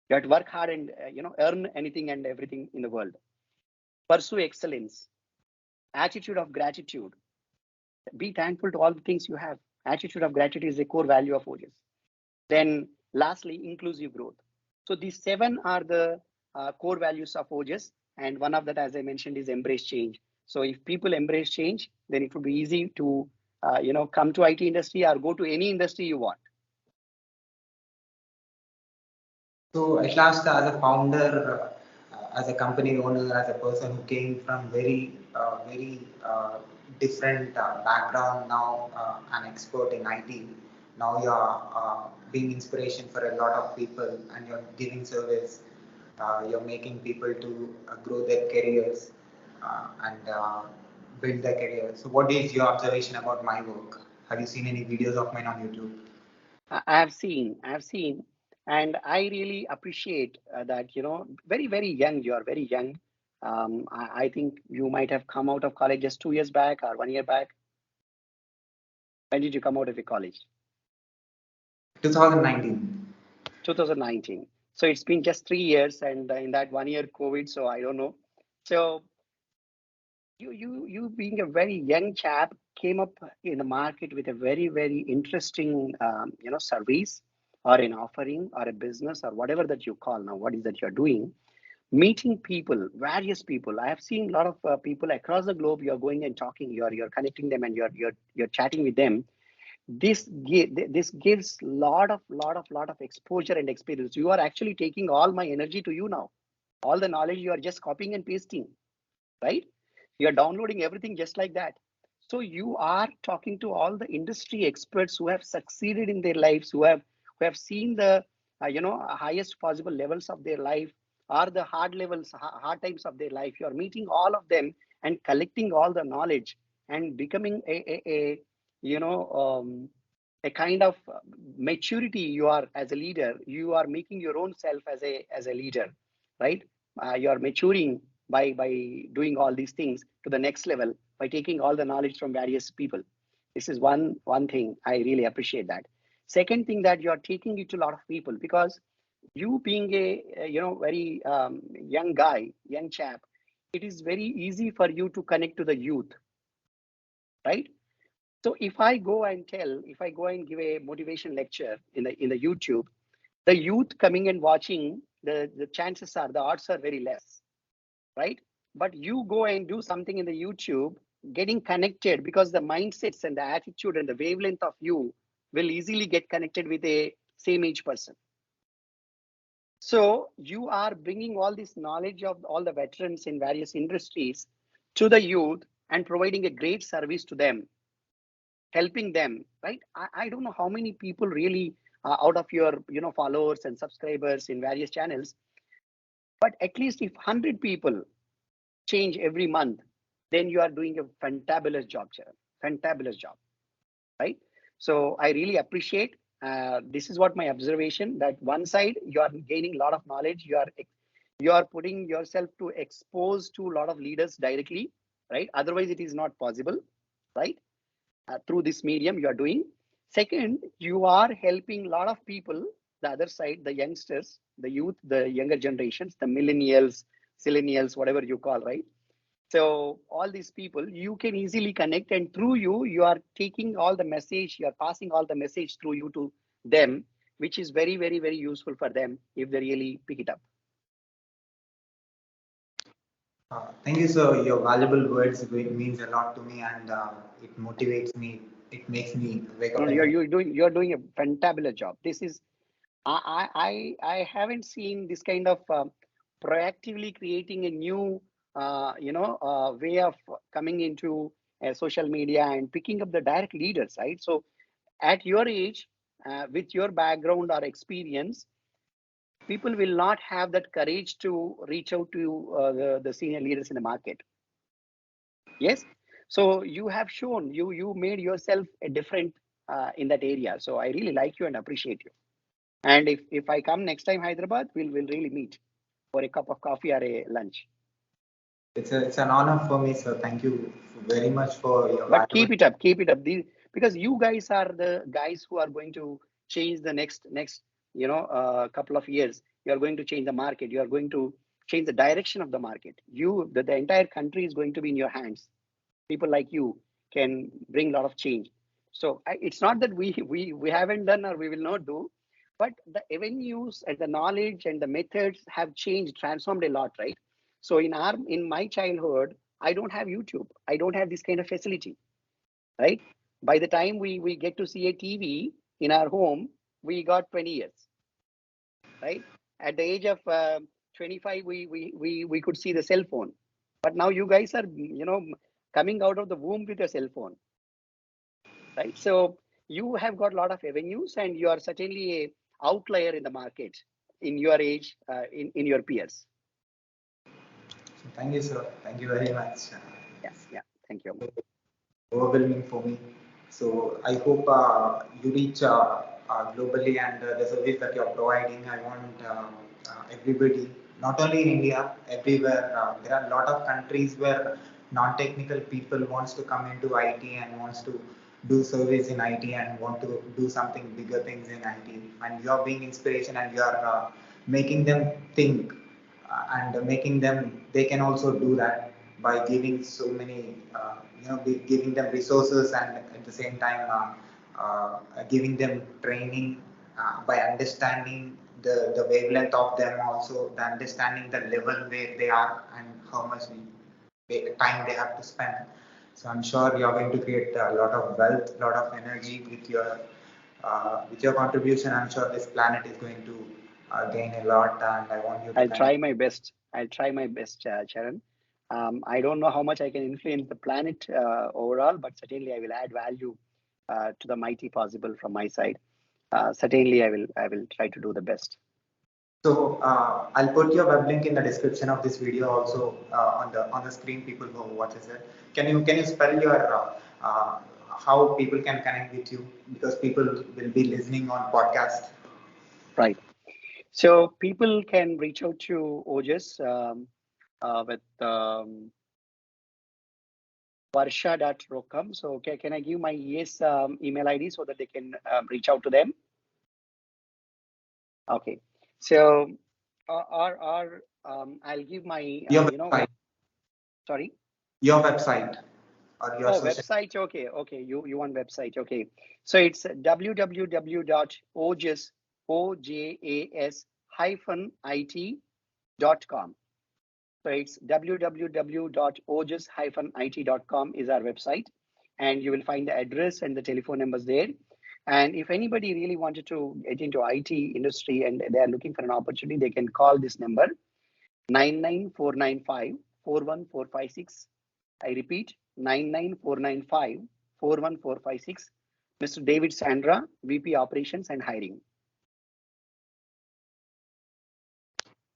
You have to work hard and earn anything and everything in the world. Pursue excellence. Attitude of gratitude. Be thankful to all the things you have. Attitude of gratitude is a core value of OJAS. Then lastly, inclusive growth. So these seven are the core values of OJAS, and one of that, as I mentioned, is embrace change. So if people embrace change, then it would be easy to come to IT industry or go to any industry you want. So at last, as a founder, as a company owner, as a person who came from very different background, now an expert in IT. Now you are being inspiration for a lot of people, and you're giving service. You're making people to grow their careers and build their careers. So, what is your observation about my work? Have you seen any videos of mine on YouTube? I have seen, and I really appreciate that. Very very young. You are very young. I think you might have come out of college just 2 years back or 1 year back. When did you come out of your college? 2019. 2019. So it's been just 3 years, and in that 1 year COVID. So I don't know. So you being a very young chap came up in the market with a very very interesting service, or an offering, or a business, or whatever that you call now. What is that you're doing? Meeting people, various people. I have seen a lot of people across the globe. You're going and talking. You're connecting them, and you're chatting with them. This gives lot of exposure and experience. You are actually taking all my energy to you now. All the knowledge you are just copying and pasting, right? You're downloading everything just like that. So you are talking to all the industry experts who have succeeded in their lives, who have seen the highest possible levels of their life, or the hard times of their life. You are meeting all of them and collecting all the knowledge, and becoming a you know a kind of maturity. You are as a leader, you are making your own self as a leader. right? You're maturing by doing all these things to the next level by taking all the knowledge from various people. This is one thing I really appreciate that. Second thing, that you're taking it to a lot of people, because you being a very young guy, young chap, it is very easy for you to connect to the youth, right? So if I go and give a motivation lecture in the YouTube, the youth coming and watching, the chances are, the odds are very less, right? But you go and do something in the YouTube, getting connected, because the mindsets and the attitude and the wavelength of you will easily get connected with a same age person. So you are bringing all this knowledge of all the veterans in various industries to the youth and providing a great service to them, helping them, right? I don't know how many people really out of your followers and subscribers in various channels, but at least if 100 people change every month, then you are doing a fantabulous job, Charan. Fantabulous job, right? So I really appreciate. This is what my observation, that one side you are gaining a lot of knowledge, you are putting yourself to expose to a lot of leaders directly, right? Otherwise, it is not possible, right? Through this medium you are doing. Second, you are helping a lot of people, the other side, the youngsters, the youth, the younger generations, the millennials, zillennials, whatever you call, right? So all these people you can easily connect, and through you are taking all the message, you are passing all the message through you to them, which is very, very, very useful for them if they really pick it up. Thank you, sir. Your valuable words means a lot to me, and it motivates me. It makes me wake No, up in the. you're doing a fantabulous job. This is, I haven't seen this kind of proactively creating a new way of coming into social media and picking up the direct leaders, right? So at your age, with your background or experience, people will not have that courage to reach out to the senior leaders in the market. Yes. So you have shown, you made yourself a different in that area. So I really like you and appreciate you. And if I come next time Hyderabad, we'll really meet for a cup of coffee or a lunch. It's an honor for me, sir. Thank you very much for your But valuable. keep it up. Because you guys are the guys who are going to change the next couple of years. You are going to change the market. You are going to change the direction of the market. The entire country is going to be in your hands. People like you can bring a lot of change. So it's not that we haven't done or we will not do, but the avenues and the knowledge and the methods have changed, transformed a lot, right? So in my childhood, I don't have YouTube. I don't have this kind of facility, right? By the time we get to see a TV in our home, we got 20 years, right? At the age of 25, we could see the cell phone. But now you guys are, coming out of the womb with a cell phone, right? So you have got a lot of avenues, and you are certainly a outlier in the market in your age, in your peers. So thank you, sir. Thank you very much. Yeah. Thank you. Overwhelming for me. So I hope you reach globally, and the service that you're providing. I want everybody, not only in India, everywhere. There are a lot of countries where non-technical people wants to come into IT and wants to do service in IT and want to do something bigger things in IT. And you are being inspiration, and you are making them think and making them they can also do that by giving so many giving them resources, and at the same time giving them training by understanding the wavelength of them, also the understanding the level where they are and how much time they have to spend. So I'm sure you're going to create a lot of wealth, a lot of energy with your contribution. I'm sure this planet is going to gain a lot, and I want you to I'll kind of. try my best. I'll try my best, Charan. I don't know how much I can influence the planet overall, but certainly I will add value to the mighty possible from my side. Certainly, I will try to do the best. So I'll put your web link in the description of this video also on the screen. People who watches it, can you spell your how people can connect with you, because people will be listening on podcast. Right. So people can reach out to OJAS with varsha.rokam. So can I give my ES email ID so that they can reach out to them? Okay. So I'll give my, Your website. Sorry? Your website or your social. Website. Okay. You want website. Okay. So it's www.ojas-it.com. So it's www.ojas-it.com is our website, and you will find the address and the telephone numbers there. And if anybody really wanted to get into IT industry and they are looking for an opportunity, they can call this number 99495 I repeat, 99495 Mr. David Sandra, VP Operations and Hiring.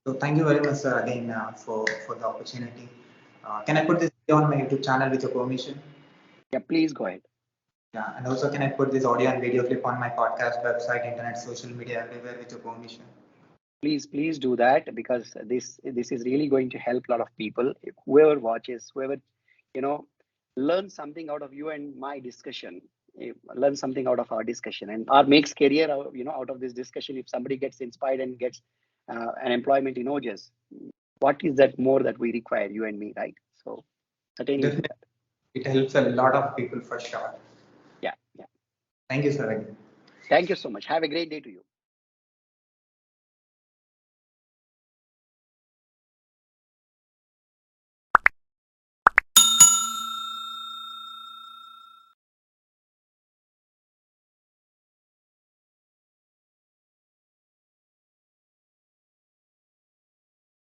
So thank you very much, sir, again for the opportunity. Can I put this video on my YouTube channel with your permission? Yeah, please go ahead. Yeah, and also can I put this audio and video clip on my podcast, website, internet, social media, everywhere with your permission? Please do that, because this is really going to help a lot of people. Whoever watches, whoever learn something out of you and my discussion, learn something out of our discussion, and or makes career out of this discussion. If somebody gets inspired and gets an employment in OJAS, what is that more that we require, you and me, right? So certainly do Definitely, that. it helps a lot of people for sure. Yeah. Thank you, sir. Again. Thank you so much. Have a great day to you.